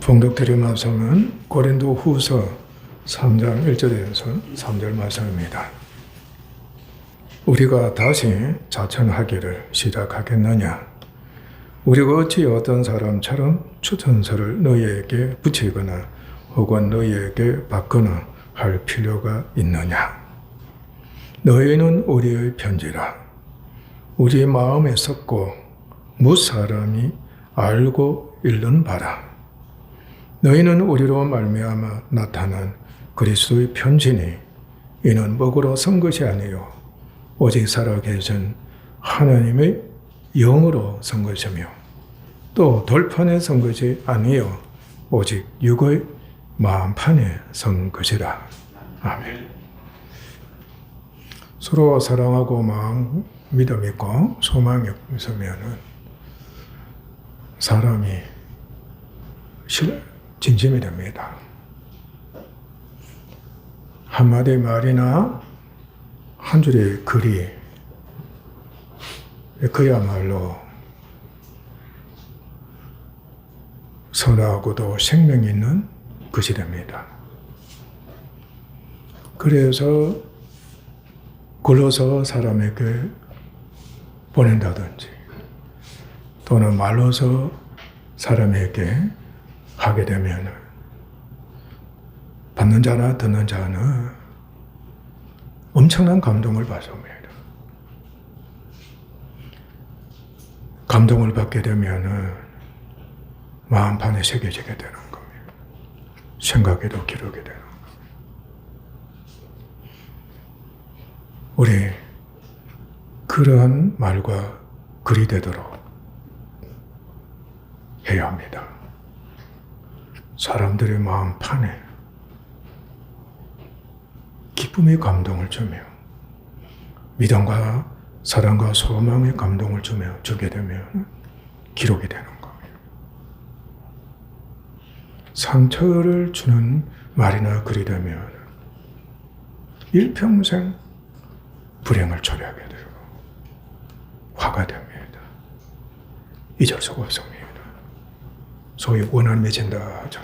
봉독드릴 말씀은 고린도 후서 3장 1절에서 3절 말씀입니다. 우리가 다시 자천하기를 시작하겠느냐? 우리가 어찌 어떤 사람처럼 추천서를 너희에게 붙이거나 혹은 너희에게 받거나 할 필요가 있느냐? 너희는 우리의 편지라. 우리 마음에 썩고 무사람이 알고 읽는 바라. 너희는 우리로 말미암아 나타난 그리스도의 편지니 이는 먹으로 선 것이 아니요 오직 살아계신 하나님의 영으로 선 것이며 또 돌판에 선 것이 아니요 오직 육의 마음판에 선 것이라. 아멘. 서로 사랑하고 마음 믿음 있고 소망이 있으면 사람이 진심이 됩니다. 한마디 말이나 한 줄의 글이 그야말로 선하고도 생명이 있는 것이 됩니다. 그래서 글로서 사람에게 보낸다든지 또는 말로서 사람에게 하게 되면 받는 자나 듣는 자는 엄청난 감동을 받습니다. 감동을 받게 되면 마음판에 새겨지게 되는 겁니다. 생각에도 기록이 되는 겁니다. 우리 그러한 말과 글이 되도록 해야 합니다. 사람들의 마음판에 기쁨의 감동을 주며 믿음과 사랑과 소망의 감동을 주게 되면 기록이 되는 거예요. 상처를 주는 말이나 글이 되면 일평생 불행을 초래하게 되고 화가 됩니다. 잊을 수가 없습니다. 소위 원한 맺힌다 하죠.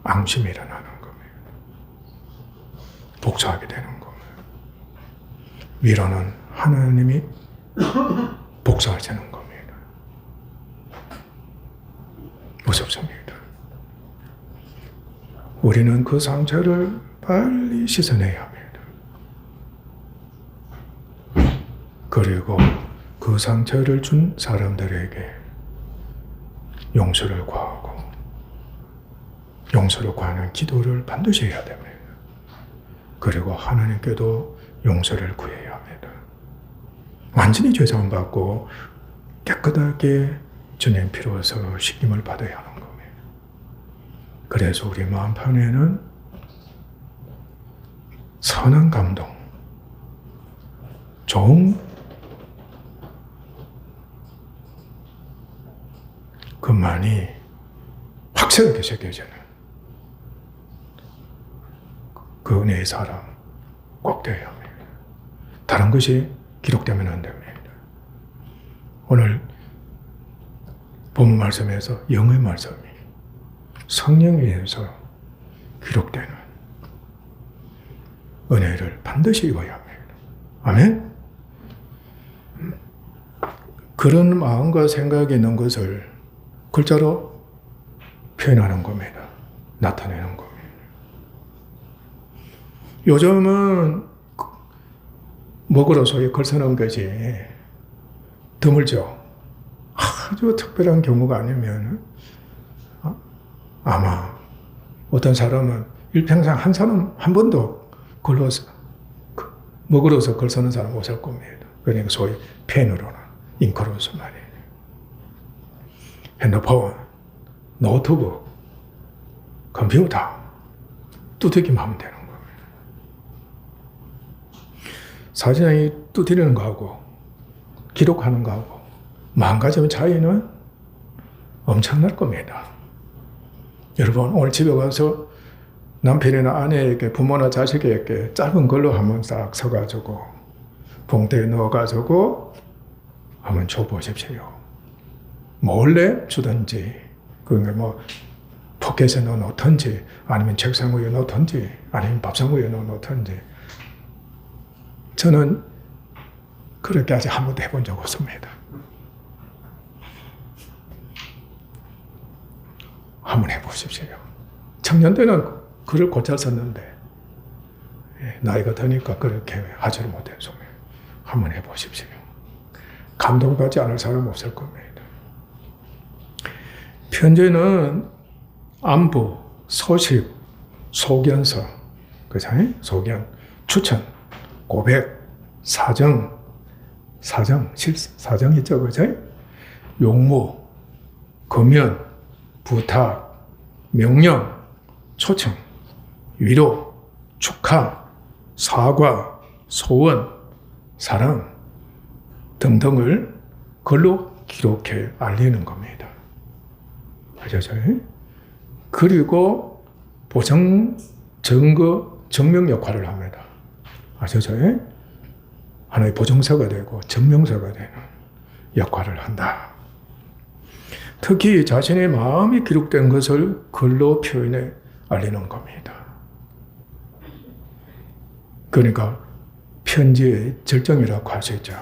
앙심이 일어나는 겁니다. 복사하게 되는 겁니다. 위로는 하나님이 복사하시는 겁니다. 무섭습니다. 우리는 그 상처를 빨리 씻어내야 합니다. 그리고 그 상처를 준 사람들에게 용서를 구하고 용서를 구하는 기도를 반드시 해야 됩니다. 그리고 하나님께도 용서를 구해야 합니다. 완전히 죄사함 받고 깨끗하게 주님 피로서 씻김을 받아야 하는 겁니다. 그래서 우리 마음판에는 선한 감동, 좋은 그만이 확실하게 새겨지는 그 은혜의 사람 꼭 되어야 합니다. 다른 것이 기록되면 안 됩니다. 오늘 본문 말씀에서 영의 말씀이 성령에 의해서 기록되는 은혜를 반드시 입어야 합니다. 아멘? 그런 마음과 생각이 있는 것을 글자로 표현하는 겁니다. 나타내는 겁니다. 요즘은 먹으로 소위 글 쓰는 것이 드물죠. 아주 특별한 경우가 아니면 아마 어떤 사람은 일평생 한 사람 한 번도 글로서 먹으로서 글 쓰는 사람 없을 겁니다. 그러니까 소위 펜으로나 잉크로서 말이에요. 핸드폰, 노트북, 컴퓨터 두드기만 하면 되는 겁니다. 사진이 두드리는 거하고 기록하는 거하고 망가지는 차이는 엄청날 겁니다. 여러분 오늘 집에 가서 남편이나 아내에게 부모나 자식에게 짧은 걸로 한번 싹 써가지고 봉투에 넣어가지고 한번 줘보십시오. 몰래 주든지, 그러니까 포켓에 넣어놓든지 아니면 책상 위에 넣든지 아니면 밥상 위에 넣어놓든지 저는 그렇게 아직 한 번도 해본 적 없습니다. 한번 해보십시오. 청년 때는 글을 곧잘 썼는데 나이가 드니까 그렇게 하지를 못해서 한번 해보십시오. 감동받지 않을 사람 없을 겁니다. 편지는 안부, 소식, 소견서, 그죠? 소견, 추천, 고백, 사정 있죠, 그죠? 용무, 금연, 부탁, 명령, 초청, 위로, 축하, 사과, 소원, 사랑 등등을 글로 기록해 알리는 겁니다. 아시죠? 그리고 보정, 증거, 증명 역할을 합니다. 아시죠? 하나의 보증서가 되고 증명서가 되는 역할을 한다. 특히 자신의 마음이 기록된 것을 글로 표현해 알리는 겁니다. 그러니까 편지의 절정이라고 할 수 있죠.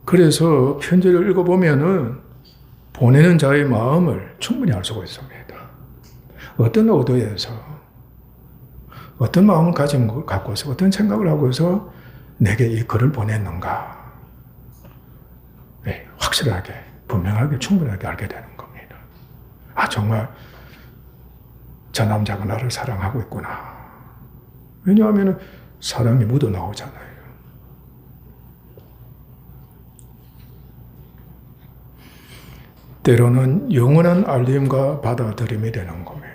그래서 편지를 읽어보면은 보내는 자의 마음을 충분히 알 수가 있습니다. 어떤 의도에서, 어떤 마음을 갖고서, 어떤 생각을 하고서 내게 이 글을 보냈는가. 네, 확실하게, 분명하게, 충분하게 알게 되는 겁니다. 아, 정말 저 남자가 나를 사랑하고 있구나. 왜냐하면 사랑이 묻어나오잖아요. 때로는 영원한 알림과 받아들임이 되는 겁니다.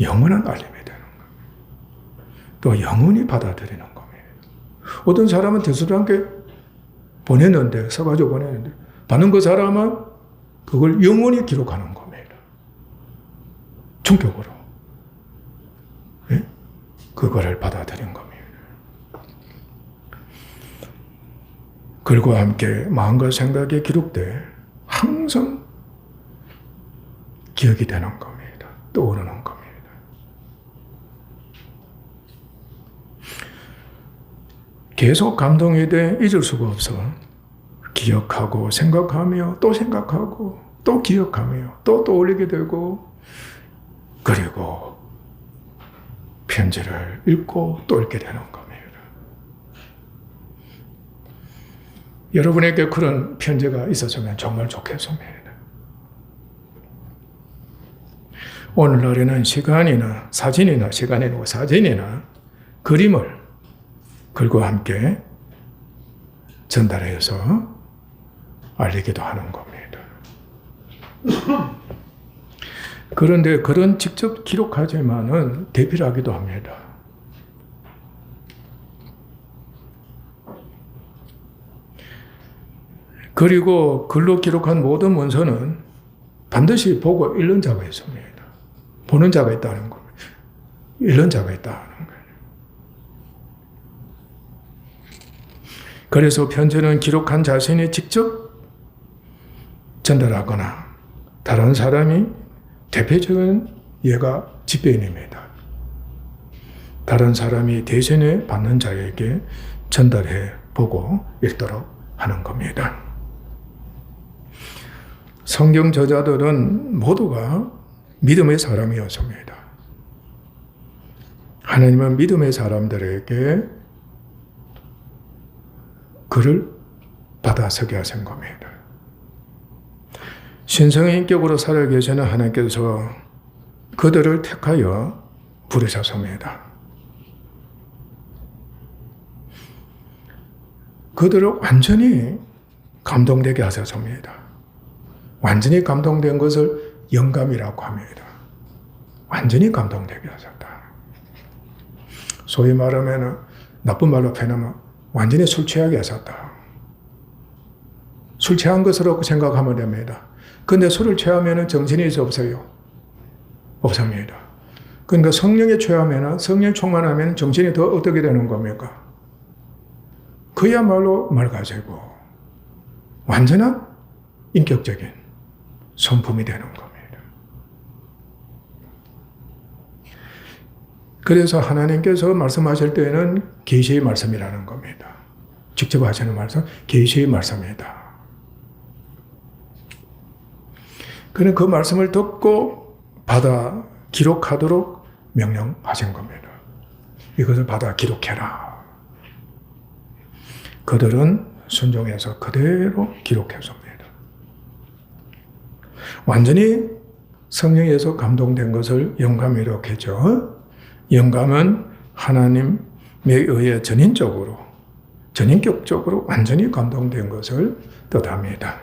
영원한 알림이 되는 겁니다. 또 영원히 받아들이는 겁니다. 어떤 사람은 대수롭게 보냈는데, 써가지고 보냈는데, 받는 그 사람은 그걸 영원히 기록하는 겁니다. 충격으로. 네? 그거를 받아들인 겁니다. 글과 함께 마음과 생각이 기록돼 항상 기억이 되는 겁니다. 떠오르는 겁니다. 계속 감동이 돼 잊을 수가 없어. 기억하고 생각하며 또 생각하고 또 기억하며 또 떠올리게 되고 그리고 편지를 읽고 또 읽게 되는 겁니다. 여러분에게 그런 편지가 있었으면 정말 좋겠습니다. 오늘날에는 시간이나 사진이나 그림을 글과 함께 전달해서 알리기도 하는 겁니다. 그런데 글은 직접 기록하지만은 대필하기도 합니다. 그리고 글로 기록한 모든 문서는 반드시 보고 읽는 자가 있습니다. 보는 자가 있다는 겁니다. 읽는 자가 있다는 거예요. 그래서 편지는 기록한 자신이 직접 전달하거나 다른 사람이 대표적인 예가 집배인입니다. 다른 사람이 대신에 받는 자에게 전달해 보고 읽도록 하는 겁니다. 성경 저자들은 모두가 믿음의 사람이었습니다. 하나님은 믿음의 사람들에게 글을 받아서게 하신 겁니다. 신성의 인격으로 살아계시는 하나님께서 그들을 택하여 부르셨습니다. 그들을 완전히 감동되게 하셨습니다. 완전히 감동된 것을 영감이라고 합니다. 완전히 감동되게 하셨다. 소위 말하면 나쁜 말로 표현하면 완전히 술 취하게 하셨다. 술 취한 것으로 생각하면 됩니다. 그런데 술을 취하면 정신이 없어요. 없습니다. 그러니까 성령에 취하면 성령 충만하면 정신이 더 어떻게 되는 겁니까? 그야말로 맑아지고 완전한 인격적인 성품이 되는 겁니다. 그래서 하나님께서 말씀하실 때에는 계시의 말씀이라는 겁니다. 직접 하시는 말씀, 계시의 말씀이다. 그는 그 말씀을 듣고 받아 기록하도록 명령하신 겁니다. 이것을 받아 기록해라. 그들은 순종해서 그대로 기록했습니다. 완전히 성령에서 감동된 것을 영감이라고 했죠. 영감은 하나님에 의해 전인격적으로 완전히 감동된 것을 뜻합니다.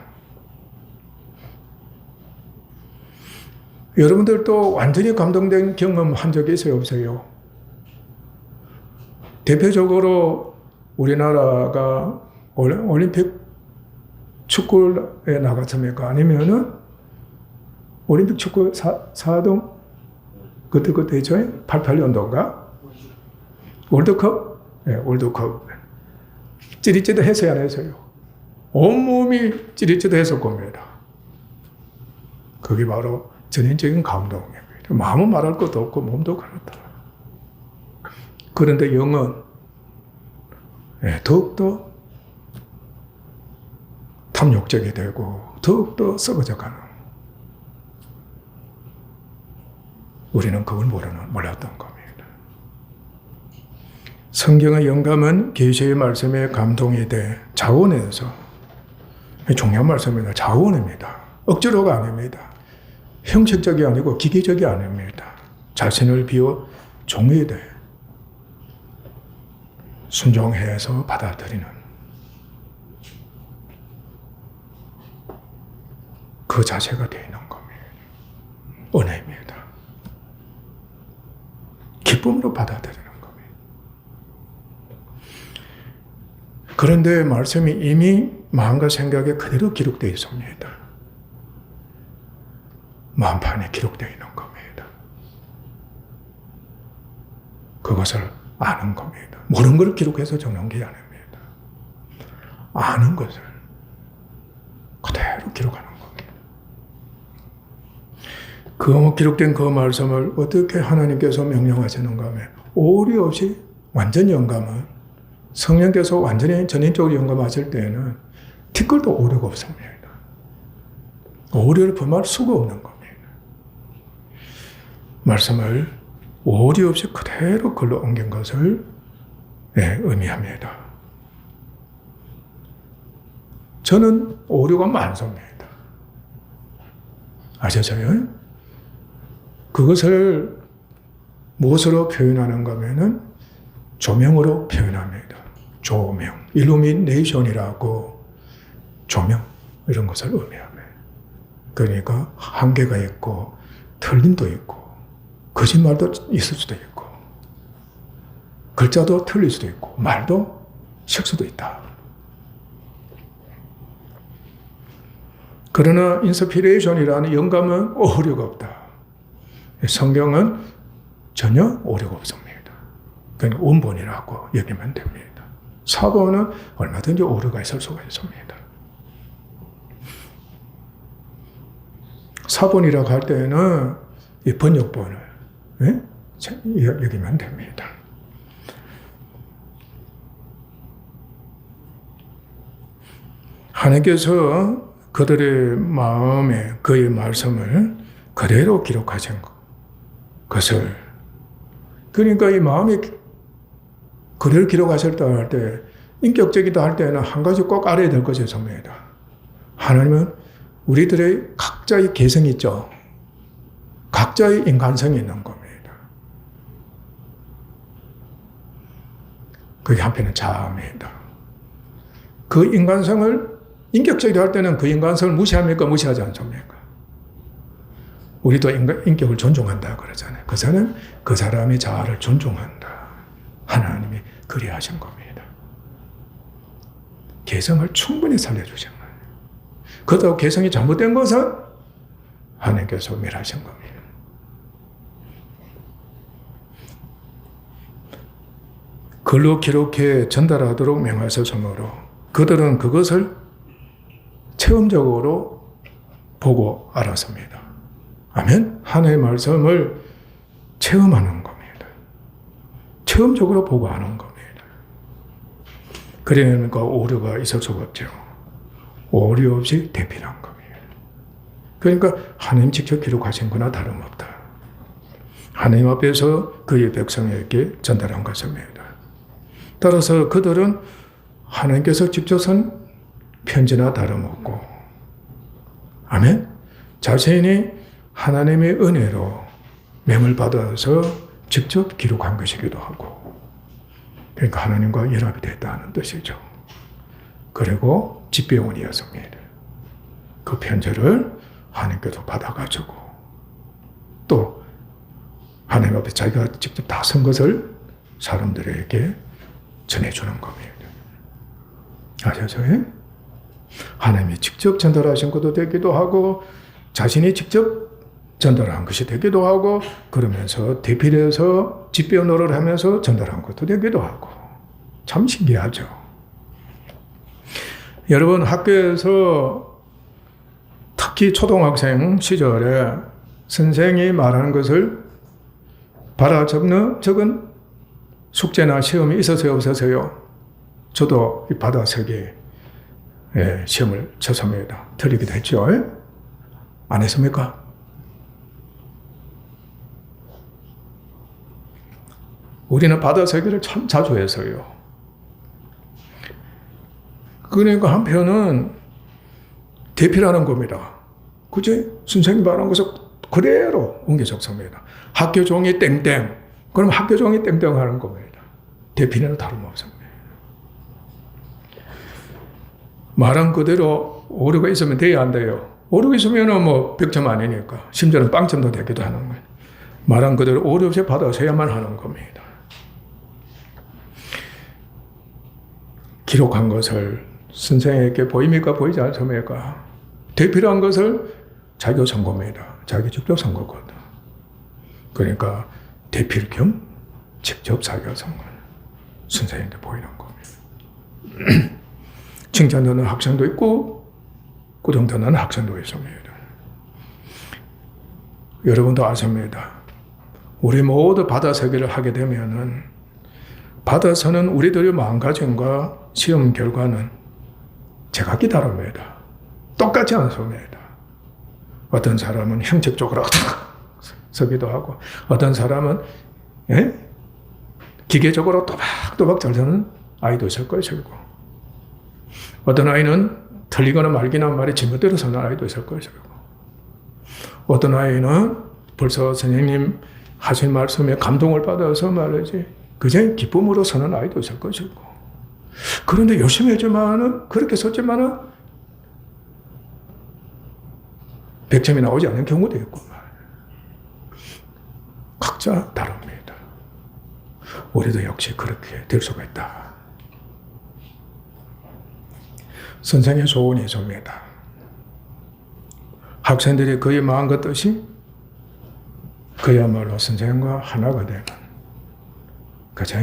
여러분들도 완전히 감동된 경험 한 적이 있어요, 없어요? 대표적으로 우리나라가 올림픽 축구에 나갔습니까? 아니면은 올림픽 축구 4등 그때 있죠? 88년도인가? 월드컵? 네, 월드컵. 찌릿찌릿했어요, 안 했어요? 온몸이 찌릿찌릿했을 겁니다. 그게 바로 전인적인 감동입니다. 마음은 말할 것도 없고 몸도 그렇다. 그런데 영은 더욱더 탐욕적이 되고 더욱더 썩어져 가는. 우리는 그걸 몰랐던 겁니다. 성경의 영감은 계시의 말씀에 감동이 돼 자원에서 중요한 말씀입니다. 자원입니다. 억지로가 아닙니다. 형식적이 아니고 기계적이 아닙니다. 자신을 비워 종이 돼 순종해서 받아들이는 그 자세가 되어 있는 겁니다. 은혜입니다. 기쁨으로 받아들이는 겁니다. 그런데 말씀이 이미 마음과 생각에 그대로 기록되어 있습니다. 마음판에 기록되어 있는 겁니다. 그것을 아는 겁니다. 모르는 걸 기록해서 적는 게 아닙니다. 아는 것을 그대로 기록하는 겁니다. 그 기록된 그 말씀을 어떻게 하나님께서 명령하시는가 하면 오리 없이 완전 영감은 성령께서 완전히 전인적으로 영감하실 때에는 티끌도 오류가 없습니다. 오류를 범할 수가 없는 겁니다. 말씀을 오류 없이 그대로 글로 옮긴 것을 의미합니다. 저는 오류가 많습니다. 아셨어요? 그것을 무엇으로 표현하는가 하면은 조명으로 표현합니다. 조명. 일루미네이션이라고 조명. 이런 것을 의미합니다. 그러니까 한계가 있고 틀림도 있고 거짓말도 있을 수도 있고 글자도 틀릴 수도 있고 말도 실수도 있다. 그러나 인스피레이션이라는 영감은 오류가 없다. 성경은 전혀 오류가 없습니다. 그러니까 원본이라고 여기면 됩니다. 사본은 얼마든지 오류가 있을 수가 있습니다. 사본이라고 할 때는 이 번역본을 여기면 됩니다. 하나님께서 그들의 마음에 그의 말씀을 그대로 기록하신 것을, 그러니까 이 마음이 그대로 기록하셨다 할 때, 인격적이다 할 때는 한 가지 꼭 알아야 될 것이 있습니다. 하나님은 우리들의 각자의 개성이 있죠. 각자의 인간성이 있는 겁니다. 그게 한편은 자아입니다. 그 인간성을 인격적이다 할 때는 그 인간성을 무시합니까? 무시하지 않습니까? 우리도 인격을 존중한다 그러잖아요. 그것은 그 사람의 자아를 존중한다. 하나님이 그리하신 겁니다. 개성을 충분히 살려주신 거예요. 그렇다고 개성이 잘못된 것은 하나님께서 멸하신 겁니다. 글로 기록해 전달하도록 명하셨으므로 그들은 그것을 체험적으로 보고 알았습니다. 아멘? 하나님의 말씀을 체험하는 겁니다. 체험적으로 보고 아는 겁니다. 그러니까 오류가 있을 수가 없죠. 오류 없이 대필한 겁니다. 그러니까 하나님 직접 기록하신 거나 다름없다. 하나님 앞에서 그의 백성에게 전달한 것입니다. 따라서 그들은 하나님께서 직접 쓴 편지나 다름없고, 아멘? 자신이 하나님의 은혜로 맹을 받아서 직접 기록한 것이기도 하고, 그러니까 하나님과 연합이 됐다는 뜻이죠. 그리고 집배원이었습니다. 그 편지를 하나님께서 받아가지고 또 하나님 앞에 자기가 직접 다 쓴 것을 사람들에게 전해주는 겁니다. 아셨어요? 하나님이 직접 전달하신 것도 되기도 하고 자신이 직접 전달한 것이 되기도 하고 그러면서 대필해서 집배원을 하면서 전달한 것도 되기도 하고 참 신기하죠. 여러분 학교에서 특히 초등학생 시절에 선생이 말하는 것을 받아 적은 숙제나 시험이 있었어요, 없었어요? 저도 이 받아쓰기 시험을 쳤습니다. 틀리기도 했죠. 안 했습니까? 우리는 받아쓰기를 참 자주 했어요. 그러니까 한편은 대필하는 겁니다. 그치? 선생님 말한 것을 그대로 옮겨 적습니다. 학교 종이 땡땡. 그럼 학교 종이 땡땡 하는 겁니다. 대필에는 다름없습니다. 말한 그대로 오류가 있으면 돼야 안 돼요. 오류가 있으면 뭐 100점 아니니까. 심지어는 빵점도 되기도 하는 거예요. 말한 그대로 오류 없이 받아서야만 하는 겁니다. 기록한 것을 선생에게 보입니까? 보이지 않습니까? 대필한 것을 자기가 쓴 겁니다. 자기 직접 쓴 거거든. 그러니까 대필 겸 직접 자기가 쓴 건 선생님한테 보이는 겁니다. 칭찬하는 학생도 있고 꾸중하는 학생도 있습니다. 여러분도 아십니다. 우리 모두 받아쓰기를 하게 되면은 받아서는 우리들의 마음가짐과 시험 결과는 제각기 다릅니다. 똑같지 않습니다. 어떤 사람은 형식적으로 쓰기도 하고 어떤 사람은 기계적으로 또박또박 잘 쓰는 아이도 있을 것이고 어떤 아이는 틀리거나 말기나 말이 제멋대로 쓰는 아이도 있을 것이고 어떤 아이는 벌써 선생님 하신 말씀에 감동을 받아서 말이지 그제 기쁨으로 쓰는 아이도 있을 것이고 그런데 열심히 했지만은 그렇게 썼지만은 100점이 나오지 않는 경우도 있고 각자 다릅니다. 우리도 역시 그렇게 될 수가 있다. 선생의 소원이 있습니다. 학생들이 그의 마음과 뜻이 그야말로 선생과 하나가 되는 그죠?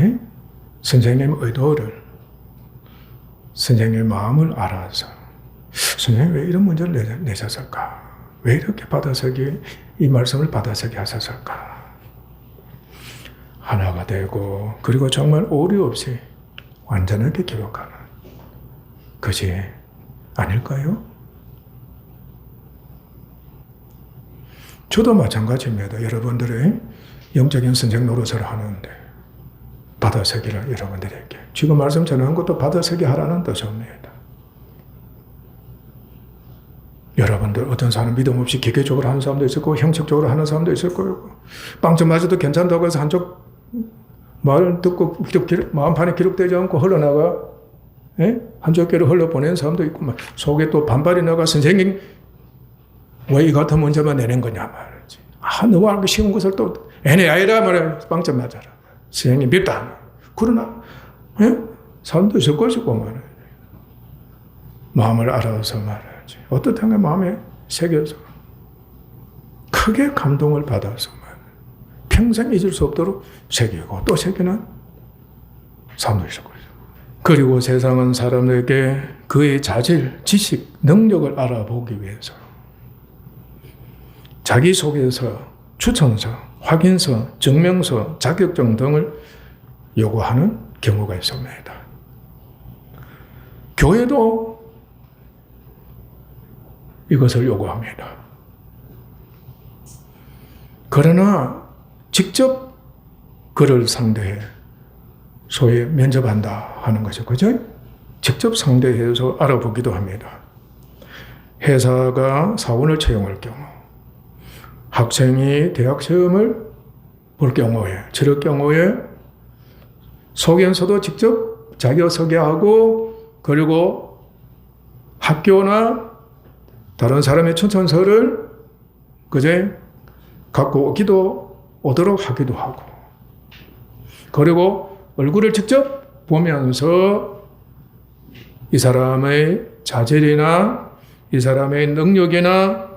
선생님의 의도를 선생님의 마음을 알아서 선생님 왜 이런 문제를 내셨을까? 왜 이렇게 받아쓰기 이 말씀을 받아쓰기 하셨을까? 하나가 되고 그리고 정말 오류 없이 완전하게 기록하는 것이 아닐까요? 저도 마찬가지입니다. 여러분들의 영적인 선생 노릇을 하는데 받아쓰기를 여러분들에게 지금 말씀 전하는 것도 받아쓰기 하라는 뜻입니다. 여러분들 어떤 사람 믿음 없이 기계적으로 하는 사람도 있을 거고 형식적으로 하는 사람도 있을 거고 빵점 맞아도 괜찮다고 해서 한쪽 말을 듣고 마음판에 기록되지 않고 흘러나가 한쪽 귀로 흘러보내는 사람도 있고 막 속에 또 반발이 나가 선생님 왜 이 같은 문제만 내는 거냐 말이지. 너무 알기 쉬운 것을 또 애네 아이라 말해 빵점 맞아라. 선생님 밉다. 그러나 사람도 있을 것이고 말이지. 마음을 알아서 말이지. 어떻든 마음에 새겨서 크게 감동을 받아서 말이지. 평생 잊을 수 없도록 새기고 또 새기는 사무에서 그러죠. 그리고 세상은 사람에게 그의 자질, 지식, 능력을 알아보기 위해서 자기소개서, 추천서, 확인서, 증명서, 자격증 등을 요구하는 경우가 있습니다. 교회도 이것을 요구합니다. 그러나 직접 그를 상대해 소위 면접한다 하는 것이 그죠? 직접 상대해서 알아보기도 합니다. 회사가 사원을 채용할 경우, 학생이 대학 시험을 볼 경우에, 치를 경우에 소견서도 직접 자기가 소개하고 그리고 학교나 다른 사람의 추천서를 그제 갖고 오도록 하기도 하고 그리고 얼굴을 직접 보면서 이 사람의 자질이나 이 사람의 능력이나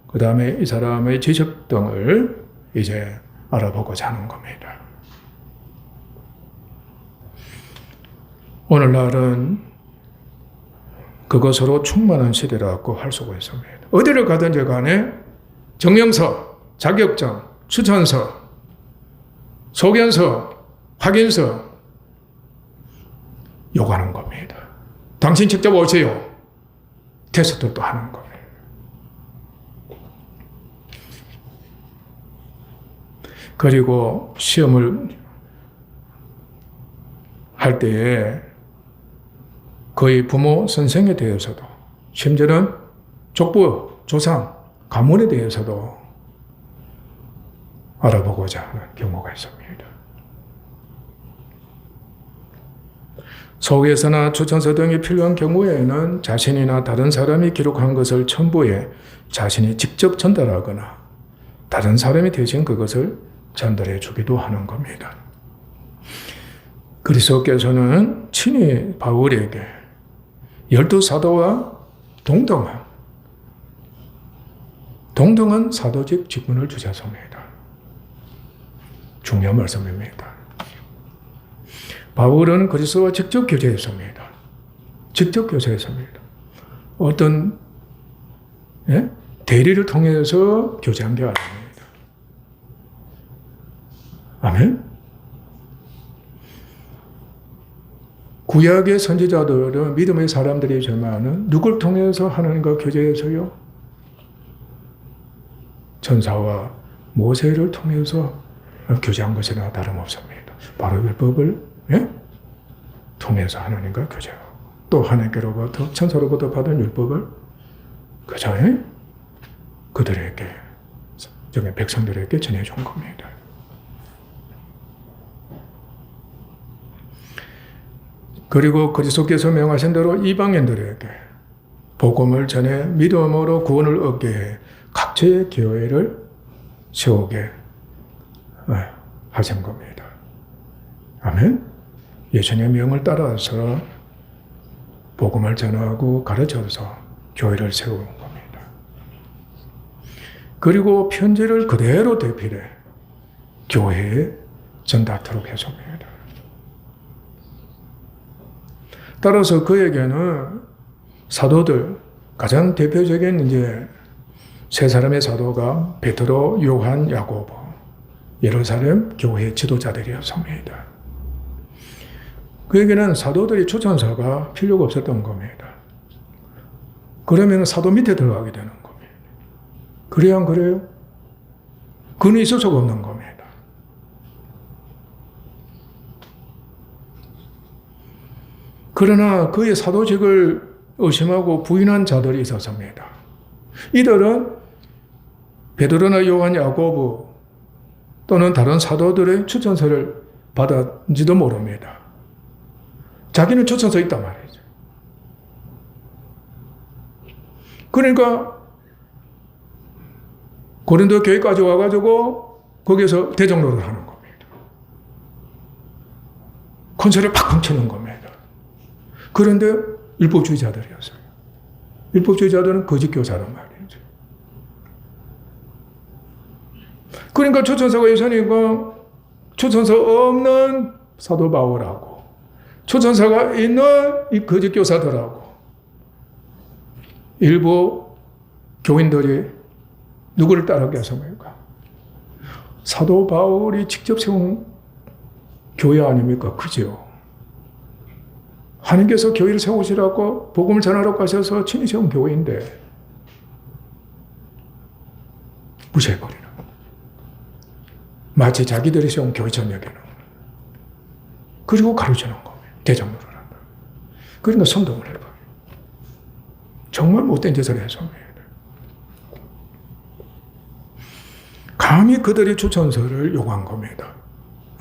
그 다음에 이 사람의 지식 등을 이제 알아보고자 하는 겁니다. 오늘날은 그것으로 충만한 시대라고 할 수가 있습니다. 어디를 가든지 간에 증명서, 자격증, 추천서, 소견서, 확인서 요구하는 겁니다. 당신 직접 오세요. 테스트도 하는 겁니다. 그리고 시험을 할 때에 거의 부모, 선생에 대해서도 심지어는 족부, 조상, 가문에 대해서도 알아보고자 하는 경우가 있습니다. 소개서나 추천서 등이 필요한 경우에는 자신이나 다른 사람이 기록한 것을 첨부해 자신이 직접 전달하거나 다른 사람이 대신 그것을 전달해 주기도 하는 겁니다. 그리스도께서는 친히 바울에게 12사도와 동등한 사도직 직분을 주셨습니다. 중요한 말씀입니다. 바울은 그리스도와 직접 교제했습니다. 직접 교제했습니다. 어떤 대리를 통해서 교제한 게 아닙니다. 아멘? 구약의 선지자들은 믿음의 사람들이지만 누굴 통해서 하나님과 교제해서요? 천사와 모세를 통해서 교제한 것이나 다름없습니다. 바로 율법을 통해서 하나님과 교제하고 또 하나님께로부터 천사로부터 받은 율법을 그저 그들에게 백성들에게 전해준 겁니다. 그리고 그리스도께서 명하신 대로 이방인들에게 복음을 전해 믿음으로 구원을 얻게 해 각처의 교회를 세우게 하신 겁니다. 아멘? 예수님의 명을 따라서 복음을 전하고 가르쳐서 교회를 세우는 겁니다. 그리고 편지를 그대로 대필해 교회에 전달토록 했습니다. 따라서 그에게는 사도들, 가장 대표적인 이제 세 사람의 사도가 베드로, 요한, 야고보, 예루살렘 교회 지도자들이었습니다. 그에게는 사도들이 추천서가 필요가 없었던 겁니다. 그러면 사도 밑에 들어가게 되는 겁니다. 그래야 안 그래요? 그는 있을 수가 없는 겁니다. 그러나 그의 사도직을 의심하고 부인한 자들이 있었습니다. 이들은 베드로나 요한, 야고보 또는 다른 사도들의 추천서를 받았는지도 모릅니다. 자기는 추천서 있단 말이죠. 그러니까 고린도 교회까지 와가지고 거기서 대장로를 하는 겁니다. 콘서트를 팍팍 치는 겁니다. 그런데 율법주의자들이었어요. 율법주의자들은 거짓 교사란 말이죠. 그러니까 추천서가 있으니까 추천서 없는 사도 바울하고 초천사가 있는 이 거짓 교사들하고 일부 교인들이 누구를 따르게 했습니까? 사도 바울이 직접 세운 교회 아닙니까? 그죠? 하나님께서 교회를 세우시라고 복음을 전하라고 하셔서 친히 세운 교회인데 무시해버리는, 마치 자기들이 세운 교회 전역에는, 그리고 가르치는 거예요. 대장로를 한다. 그러니까 선동을 해봐요. 정말 못된 짓을 해서 감히 그들이 추천서를 요구한 겁니다.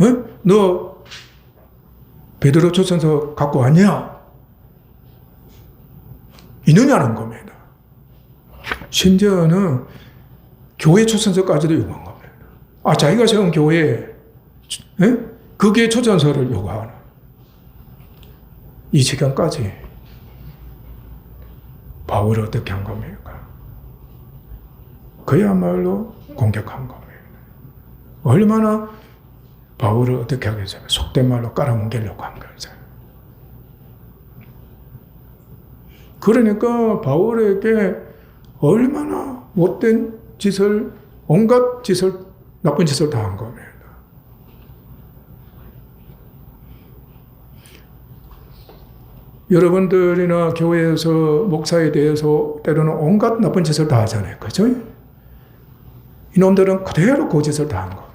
어? 너 베드로 추천서 갖고 왔냐? 있느냐는 겁니다. 심지어는 교회 추천서까지도 요구한 겁니다. 자기가 세운 교회에 그게 추천서를 요구하는 이 지경까지 바울을 어떻게 한 겁니까? 그야말로 공격한 겁니다. 얼마나 바울을 어떻게 하겠어요? 속된 말로 깔아뭉개려고 한 거죠. 그러니까 바울에게 얼마나 못된 짓을, 온갖 짓을, 나쁜 짓을 다 한 겁니다. 여러분들이나 교회에서 목사에 대해서 때로는 온갖 나쁜 짓을 다 하잖아요. 그죠? 이놈들은 그대로 그 짓을 다 한 겁니다.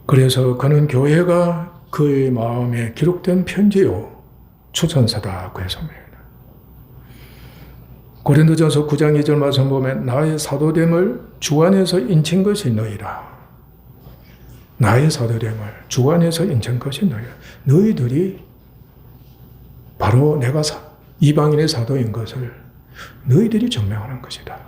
그래서 그는 교회가 그의 마음에 기록된 편지요, 추천서다고 했습니다. 고린도전서 9장 2절 말씀 보면 나의 사도됨을 주 안에서 인친 것이 너희라. 나의 사도됨을 주 안에서 인친 것이 너희라. 너희들이 바로 내가 이방인의 사도인 것을 너희들이 증명하는 것이다.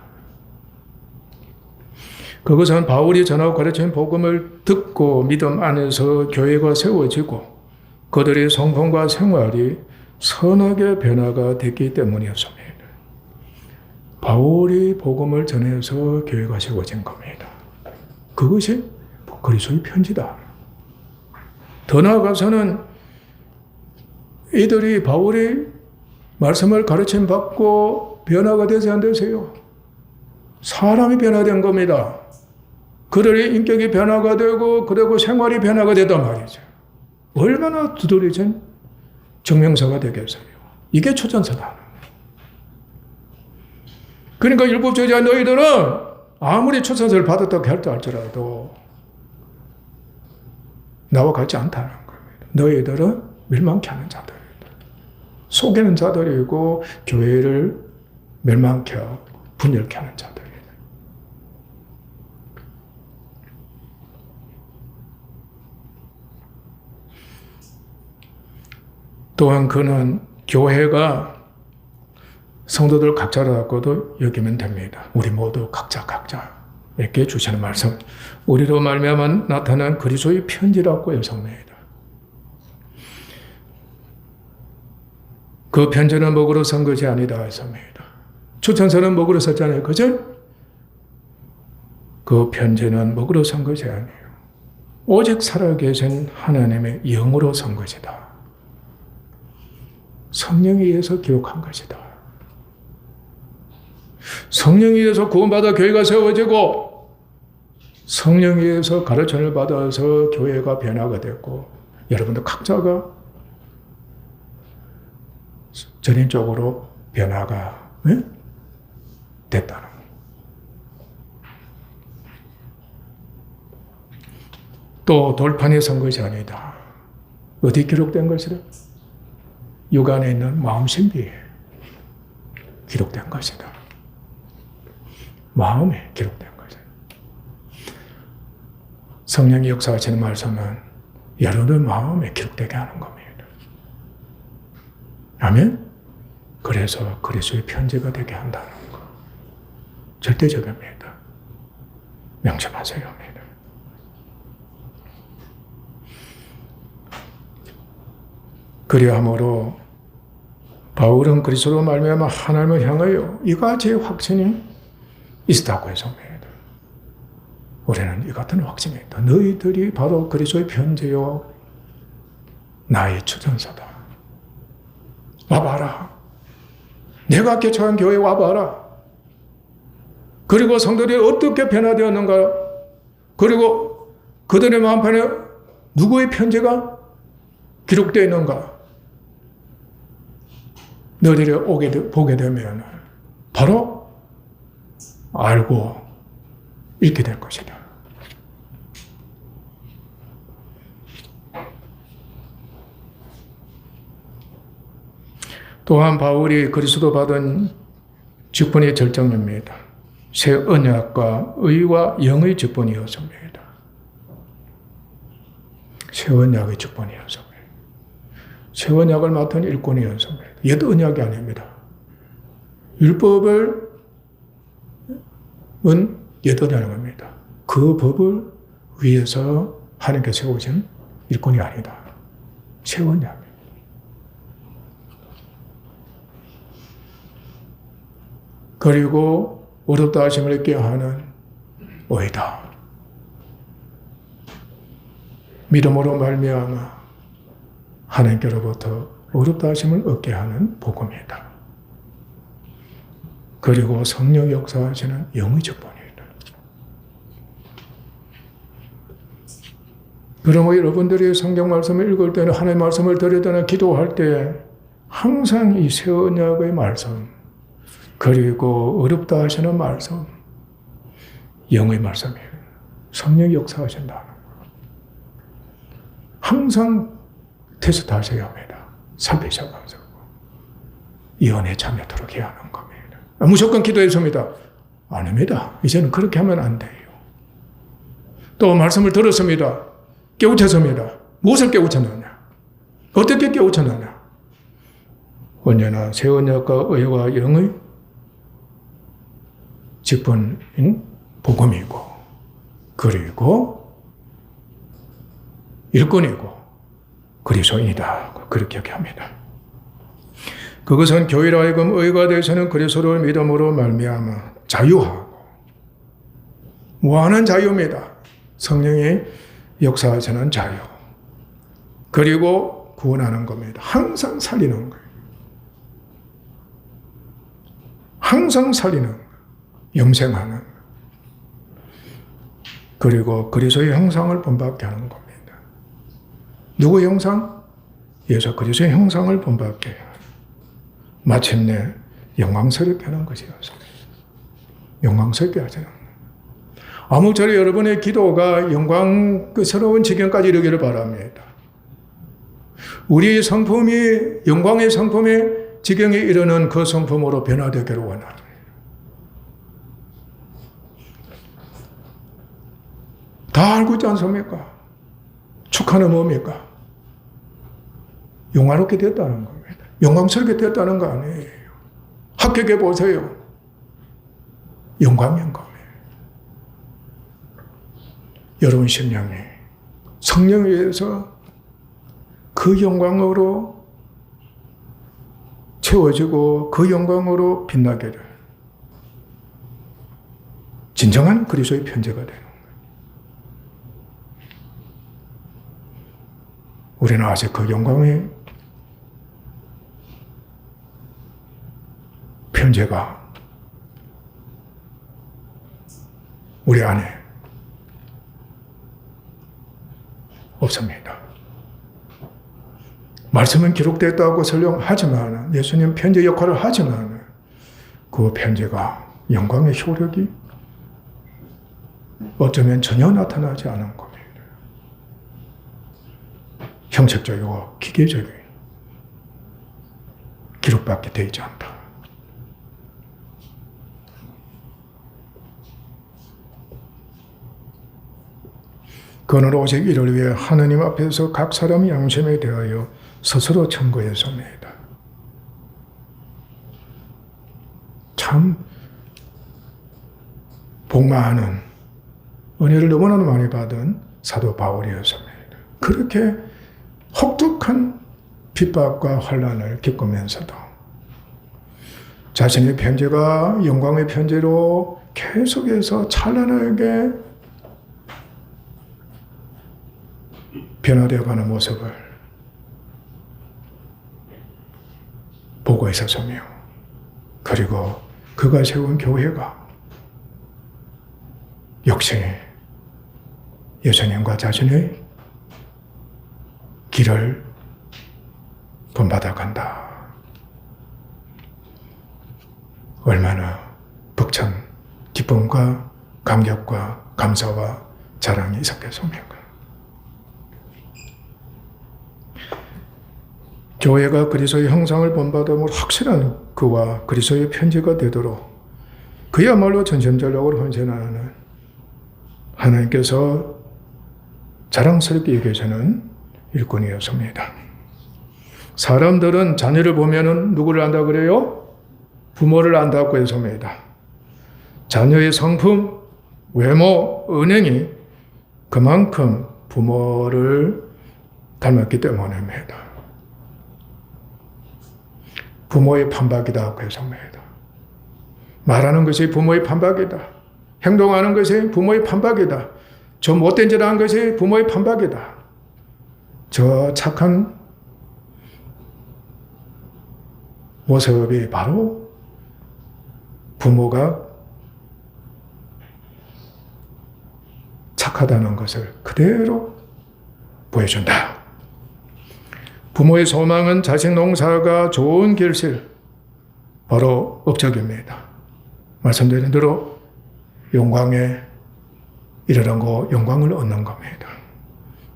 그것은 바울이 전하고 가르친 복음을 듣고 믿음 안에서 교회가 세워지고 그들의 성품과 생활이 선하게 변화가 됐기 때문이었습니다. 바울이 복음을 전해서 교회가 세워진 겁니다. 그것이 그리스도의 편지다. 더 나아가서는 이들이 바울이 말씀을 가르침 받고 변화가 되지 않으세요? 사람이 변화된 겁니다. 그들의 인격이 변화가 되고 그리고 생활이 변화가 되단 말이죠. 얼마나 두드러진 증명서가 되겠어요. 이게 추천서다. 그러니까 율법 주의자 너희들은 아무리 추천서를 받았다고 할지라도 나와 같지 않다는 겁니다. 너희들은 멸망케 하는 자들이다. 속이는 자들이고 교회를 멸망케 하고 분열케 하는 자들이다. 또한 그는 교회가 성도들 각자라고도 여기면 됩니다. 우리 모두 각자에게 주시는 말씀, 우리로 말미암아 나타난 그리스도의 편지라고 해석합니다. 그 편지는 먹으로 선 것이 아니다 해석합니다. 추천서는 먹으로 썼잖아요. 그죠? 그 편지는 먹으로 선 것이 아니에요. 오직 살아계신 하나님의 영으로 선 것이다. 성령에 의해서 기록한 것이다. 성령에 의해서 구원받아 교회가 세워지고 성령에 의해서 가르침을 받아서 교회가 변화가 됐고 여러분들 각자가 전인적으로 변화가 됐다는 거예요. 또 돌판에 선 것이 아니다. 어디 기록된 것이다? 육 안에 있는 마음 신비에 기록된 것이다. 마음에 기록된 것이다. 성령이 역사하시는 말씀은 여러분의 마음에 기록되게 하는 겁니다. 아멘? 그래서 그리스도의 편지가 되게 한다는 거. 절대적입니다. 명심하세요. 그리함으로 바울은 그리스도로 말미암아 하나님을 향하여 이같이 확신이 있었다고 했습니다. 우리는 이 같은 확증이 있다. 너희들이 바로 그리스도의 편지요 나의 주전사다. 와봐라. 내가 개척한 교회에 와봐라. 그리고 성도들이 어떻게 변화되었는가. 그리고 그들의 마음판에 누구의 편지가 기록되어 있는가. 너희들이 보게 되면 바로 알고 읽게 될 것이다. 또한 바울이 그리스도 받은 직분의 절정입니다. 새 언약과 의와 영의 직분이었습니다. 새 언약의 직분이었습니다. 새 언약을 맡은 일꾼이었습니다. 옛 언약이 아닙니다. 율법을 옛 언약입니다. 그 법을 위해서 하나님께 세우신 일꾼이 아니다. 새 언약. 그리고 어렵다 하심을 있게 하는 의다. 믿음으로 말미암아 하나님께로부터 어렵다 하심을 얻게 하는 복음이다. 그리고 성령 역사하시는 영의 직분이다. 그러므로 여러분들이 성경 말씀을 읽을 때는 하나님의 말씀을 들을 때는 기도할 때 항상 이 새 언약의 말씀 그리고 어렵다 하시는 말씀 영의 말씀이에요. 성령이 역사하신다는 거. 항상 테스트 하셔야 합니다. 살피셔가지고 이 은혜에 참여하도록 해야 하는 겁니다. 무조건 기도했습니다. 아닙니다. 이제는 그렇게 하면 안 돼요. 또 말씀을 들었습니다. 깨우쳤습니다. 무엇을 깨우쳤느냐? 어떻게 깨우쳤느냐? 언제나 새 언약과 의와 영의 직분인 복음이고 그리고 일꾼이고 그리스도인이다. 그렇게 얘기합니다. 그것은 교회로 하여금 의가 되시는 그리스도를 믿음으로 말미암아 자유하고 무한한 자유입니다. 성령이 역사하시는 자유. 그리고 구원하는 겁니다. 항상 살리는 거예요. 항상 살리는 거예요. 영생하는. 그리고 그리스도의 형상을 본받게 하는 겁니다. 누구의 형상? 예수 그리스도의 형상을 본받게 해요. 마침내 영광스럽게 하는 것이었습니다. 영광스럽게 하시는 거예요. 아무쪼록 여러분의 기도가 영광스러운 지경까지 이르기를 바랍니다. 우리의 성품이 영광의 성품의 지경에 이르는 그 성품으로 변화되기를 원합니다. 다 알고 있지 않습니까? 축하는 뭡니까? 영화롭게 됐다는 겁니다. 영광스럽게 됐다는 거 아니에요. 합격해 보세요. 영광인 겁니다. 여러분 심령이 성령에 의해서 그 영광으로 채워지고 그 영광으로 빛나기를 진정한 그리스도의 편지가 되는 거예요. 우리는 아직 그 영광의 편지가 우리 안에 없습니다. 말씀은 기록됐다고 설명하지만 예수님 편지 역할을 하지만 그 편지가 영광의 효력이 어쩌면 전혀 나타나지 않은 겁니다. 형식적이고 기계적인 기록밖에 되지 않다. 그는 오직 이를 위해 하느님 앞에서 각 사람의 양심에 대하여 스스로 청구했습니다. 참 복 많은 은혜를 너무나 많이 받은 사도 바울이었습니다. 그렇게 혹독한 핍박과 환난을 겪으면서도 자신의 편지가 영광의 편지로 계속해서 찬란하게 변화되어가는 모습을 보고 있었으며, 그리고 그가 세운 교회가 역시 예수님과 자신의 길을 본받아 간다. 얼마나 벅찬 기쁨과 감격과 감사와 자랑이 있었겠습니까? 교회가 그리스도의 형상을 본받음으로 확실한 그와 그리스도의 편지가 되도록 그야말로 전심전력으로 헌신하는 하나님께서 자랑스럽게 여겨지는 일꾼이었습니다. 사람들은 자녀를 보면은 누구를 안다 그래요? 부모를 안다고 했습니다. 자녀의 성품, 외모, 은행이 그만큼 부모를 닮았기 때문입니다. 부모의 판박이다 했습니다. 말하는 것이 부모의 판박이다. 행동하는 것이 부모의 판박이다. 저 못된 짓을 한 것이 부모의 판박이다. 저 착한 모습이 바로 부모가 착하다는 것을 그대로 보여준다. 부모의 소망은 자식 농사가 좋은 결실, 바로 업적입니다. 말씀드린 대로 영광에 이르는 거, 영광을 얻는 겁니다.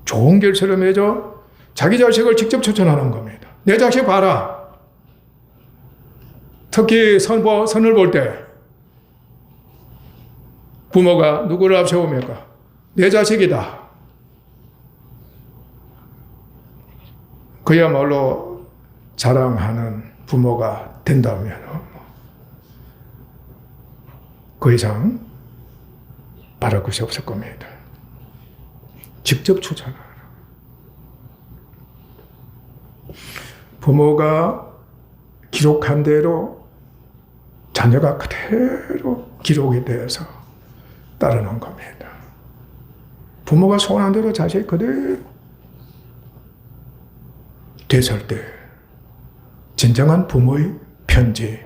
좋은 결실을 맺어 자기 자식을 직접 추천하는 겁니다. 내 자식 봐라. 특히 선을 볼 때 부모가 누구를 앞세웁니까? 내 자식이다. 그야말로 자랑하는 부모가 된다면 그 이상 바랄 것이 없을 겁니다. 직접 추천하라. 부모가 기록한 대로 자녀가 그대로 기록이 되어서 따르는 겁니다. 부모가 소원한 대로 자식이 그대로 됐을 때 진정한 부모의 편지,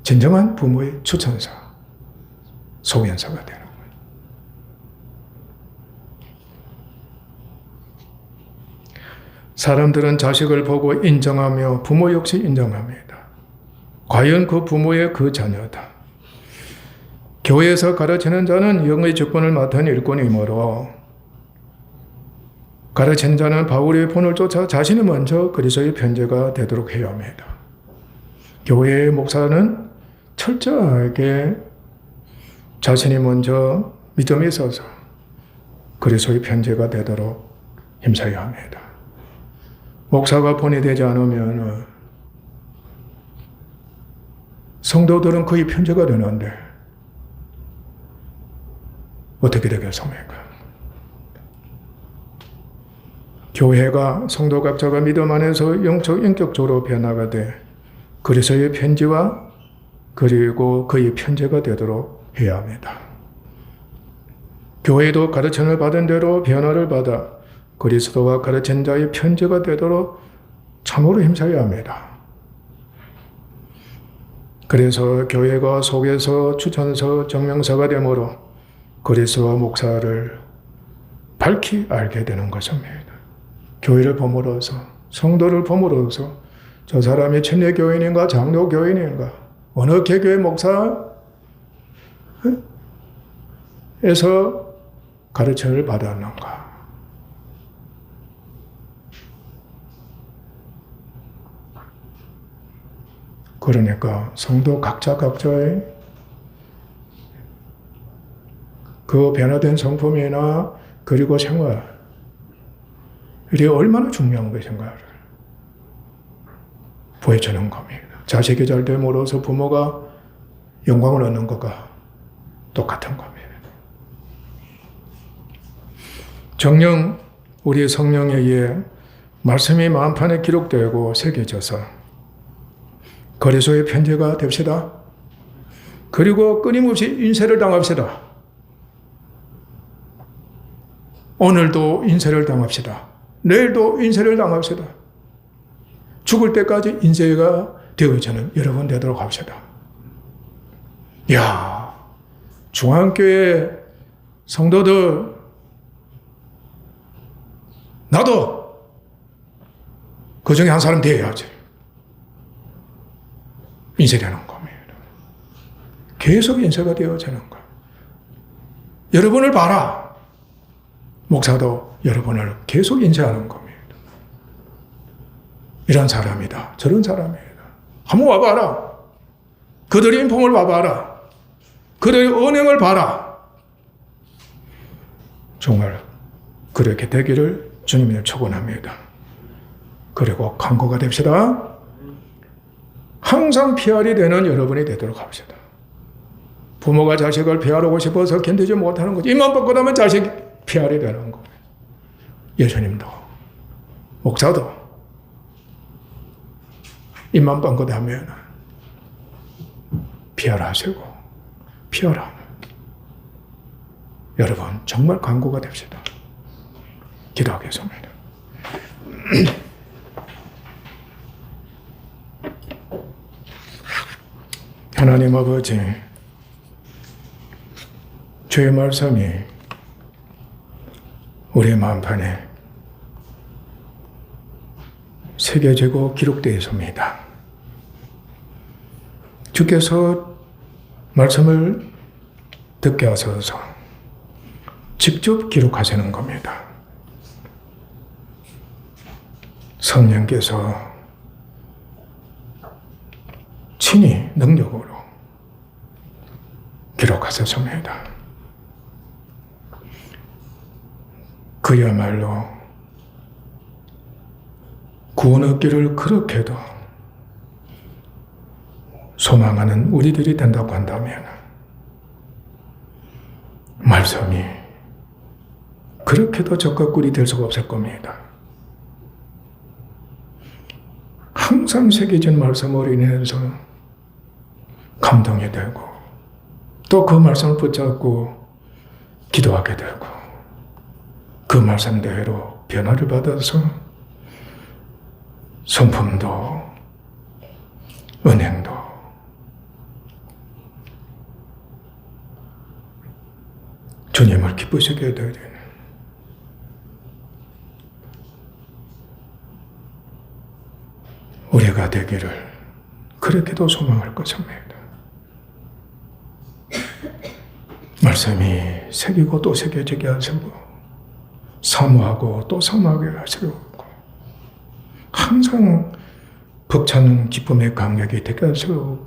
진정한 부모의 추천사, 소견서가 되는 거예요. 사람들은 자식을 보고 인정하며 부모 역시 인정합니다. 과연 그 부모의 그 자녀다. 교회에서 가르치는 자는 영의 직분을 맡은 일꾼이므로 가르치는 자는 바울의 본을 쫓아 자신이 먼저 그리스도의 편지가 되도록 해야 합니다. 교회의 목사는 철저하게 자신이 먼저 믿음에 있어서 그리스도의 편지가 되도록 힘써야 합니다. 목사가 본이 되지 않으면 성도들은 거의 편지가 되는데 어떻게 되겠습니까? 교회가 성도 각자가 믿음 안에서 인격적으로 변화가되 그리스도의 편지와 그리고 그의 편지가 되도록 해야 합니다. 교회도 가르침을 받은 대로 변화를 받아 그리스도와 가르친 자의 편지가 되도록 참으로 힘써야 합니다. 그래서 교회가 속에서 추천서, 정명서가 되므로 그리스도와 목사를 밝히 알게 되는 것입니다. 교회를 봄으로써, 성도를 봄으로써 저 사람이 침례교인인가 장로교인인가 어느 개교의 목사에서 가르침을 받았는가. 그러니까 성도 각자의 그 변화된 성품이나 그리고 생활이 얼마나 중요한 것인가를 보여주는 겁니다. 자식이 잘 됨으로써 부모가 영광을 얻는 것과 똑같은 겁니다. 정녕 우리 성령에 의해 말씀이 마음판에 기록되고 새겨져서 그리스도의 편지가 됩시다. 그리고 끊임없이 인쇄를 당합시다. 오늘도 인쇄를 당합시다. 내일도 인쇄를 당합시다. 죽을 때까지 인쇄가 되어지는 여러분 되도록 합시다. 야, 중앙교회 성도들, 나도 그 중에 한 사람 되어야지. 인쇄되는 겁니다. 계속 인쇄가 되어지는 거예요. 여러분을 봐라. 목사도 여러분을 계속 인쇄하는 겁니다. 이런 사람이다. 저런 사람이다. 한번 와봐라. 그들의 인품을 봐봐라. 그들의 언행을 봐라. 정말 그렇게 되기를 주님이 축원합니다. 그리고 강구가 됩시다. 항상 PR이 되는 여러분이 되도록 합시다. 부모가 자식을 PR하고 싶어서 견디지 못하는 거지. 입만 뻗고 나면 자식이 PR이 되는 거예요. 예수님도 목사도 입만 뻗고 나면 PR하시고 PR하는 여러분 정말 강구가 됩시다. 기도하겠습니다. 하나님 아버지, 주의 말씀이 우리의 마음판에 새겨지고 기록되어 있습니다. 주께서 말씀을 듣게 하셔서 직접 기록하시는 겁니다. 성령께서 친히 능력으로 기록하셨습니다. 그야말로 구원 얻기를 그렇게도 소망하는 우리들이 된다고 한다면 말씀이 그렇게도 적극꿀이 될 수가 없을 겁니다. 항상 새겨진 말씀으로 인해서 감동이 되고 또 그 말씀을 붙잡고 기도하게 되고 그 말씀대로 변화를 받아서 성품도 은행도 주님을 기쁘시게 되는 우리가 되기를 그렇게도 소망할 것입니다. 말씀이 새기고 또 새겨지게 하시고 사모하고 또 사모하게 하시고 항상 벅찬 기쁨의 강력이 되게 하시고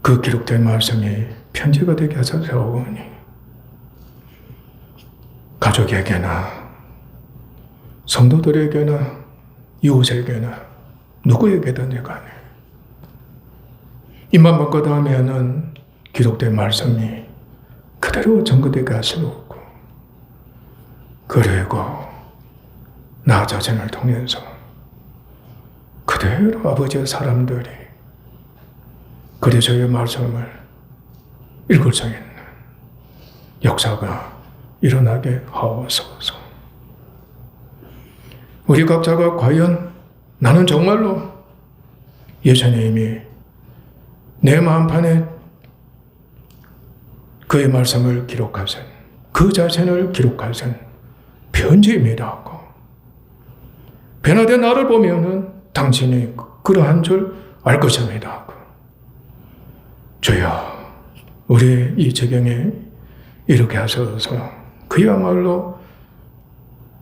그 기록된 말씀이 편지가 되게 하시오니 가족에게나 성도들에게나 이웃에게나 누구에게든지 간에 입만 바꿔도 하면은 기록된 말씀이 그대로 전거되게 하시고 그리고 나 자신을 통해서 그대로 아버지의 사람들이 그리스도의 말씀을 읽을 수 있는 역사가 일어나게 하옵소서. 우리 각자가 과연 나는 정말로 예수님이 내 마음판에 그의 말씀을 기록하신 그 자신을 기록하신 편지입니다 하고 변화된 나를 보면은 당신이 그러한 줄 알 것입니다 하고 주여 우리 이 지경에 이렇게 하셔서 그야말로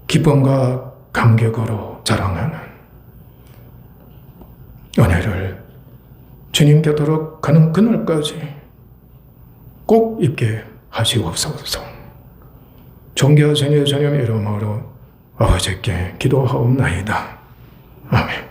기쁨과 감격으로 자랑하는 은혜를 주님 곁으로 가는 그날까지 꼭 입게 하시옵소서. 존귀하신 예수님 이름으로 아버지께 기도하옵나이다. 아멘.